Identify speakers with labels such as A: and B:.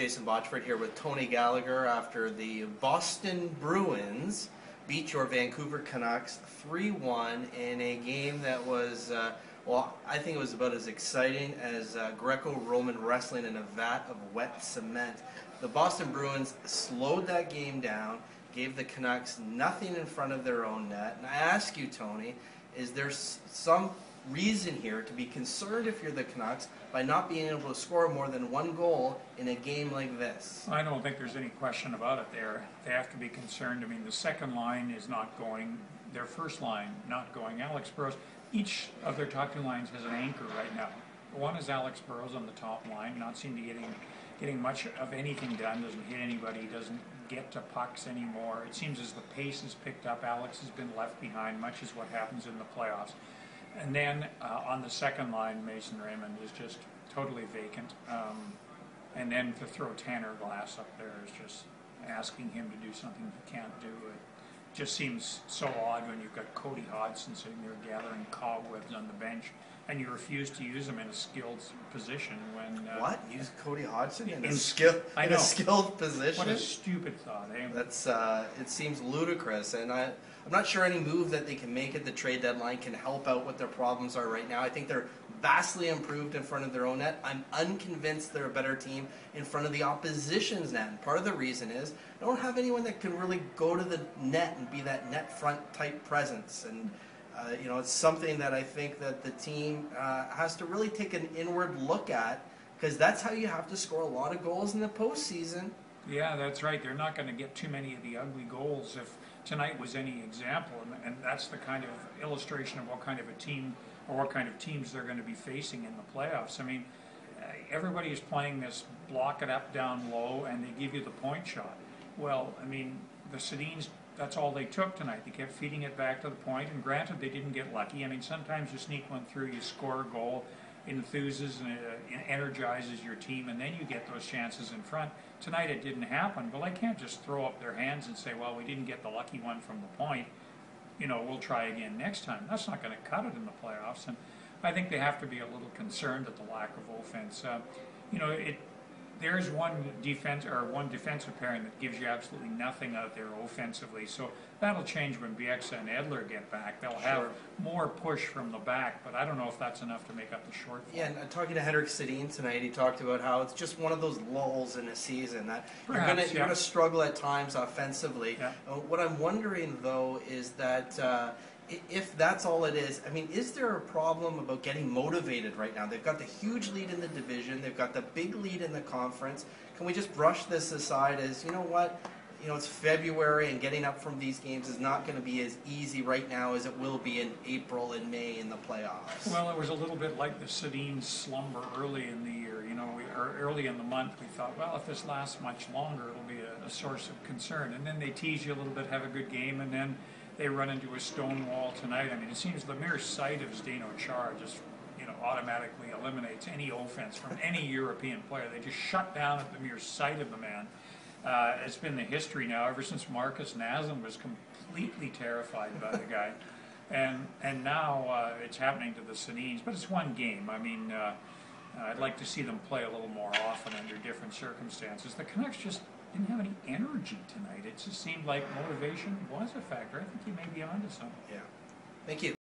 A: Jason Botchford here with Tony Gallagher after the Boston Bruins beat your Vancouver Canucks 3-1 in a game that was, well, I think it was about as exciting as Greco-Roman wrestling in a vat of wet cement. The Boston Bruins slowed that game down, gave the Canucks nothing in front of their own net. And I ask you, Tony, is there some reason here to be concerned if you're the Canucks by not being able to score more than one goal in a game like this?
B: I don't think there's any question about it there. They have to be concerned. I mean, the second line is not going, their first line not going. Alex Burrows, each of their top two lines has an anchor right now. One is Alex Burrows on the top line, not seem to getting much of anything done, doesn't hit anybody, doesn't get to pucks anymore. It seems as the pace has picked up. Alex has been left behind, much as what happens in the playoffs. And then on the second line, Mason Raymond is just totally vacant. And then to throw Tanner Glass up there is just asking him to do something he can't do. It just seems so odd when you've got Cody Hodgson sitting there gathering cobwebs on the bench, and you refuse to use him in a skilled position when...
A: what? Use Cody Hodgson in a skilled position?
B: What a stupid thought, eh?
A: That's, it seems ludicrous, and I'm not sure any move that they can make at the trade deadline can help out what their problems are right now. I think they're vastly improved in front of their own net. I'm unconvinced they're a better team in front of the opposition's net. And part of the reason is they don't have anyone that can really go to the net and be that net front type presence. And you know, it's something that I think that the team has to really take an inward look at, because that's how you have to score a lot of goals in the postseason.
B: Yeah, that's right. They're not going to get too many of the ugly goals if tonight was any example, and that's the kind of illustration of what kind of a team or what kind of teams they're going to be facing in the playoffs. I mean, everybody is playing this block it up down low and they give you the point shot. Well, I mean, the Sedins, that's all they took tonight. They kept feeding it back to the point, and granted, they didn't get lucky. I mean, sometimes you sneak one through, you score a goal, enthuses and energizes your team, and then you get those chances in front. Tonight it didn't happen. Well, I can't just throw up their hands and say, well, we didn't get the lucky one from the point, you know, we'll try again next time. That's not going to cut it in the playoffs, and I think they have to be a little concerned at the lack of offense. You know, there's one defensive pairing that gives you absolutely nothing out there offensively. So that'll change when Bieksa and Edler get back. They'll have more push from the back, but I don't know if that's enough to make up the shortfall.
A: Yeah, and talking to Henrik Sedin tonight, he talked about how it's just one of those lulls in a season that you're going to struggle at times offensively.
B: Yeah.
A: What I'm wondering, though, is that if that's all it is, I mean, is there a problem about getting motivated right now? They've got the huge lead in the division. They've got the big lead in the conference. Can we just brush this aside as, you know what, you know, it's February and getting up from these games is not going to be as easy right now as it will be in April and May in the playoffs?
B: Well, it was a little bit like the Sedin slumber early in the year. You know, or early in the month, we thought, well, if this lasts much longer, it'll be a source of concern. And then they tease you a little bit, have a good game, and then they run into a stone wall tonight. I mean, it seems the mere sight of Zdeno Chara just, you know, automatically eliminates any offense from any European player. They just shut down at the mere sight of the man. It's been the history now ever since Marcus Naslund was completely terrified by the guy, and now it's happening to the Sedins. But it's one game. I mean, I'd like to see them play a little more often under different circumstances. The Canucks just didn't have any energy tonight. It just seemed like motivation was a factor. I think you may be onto something.
A: Yeah. Thank you.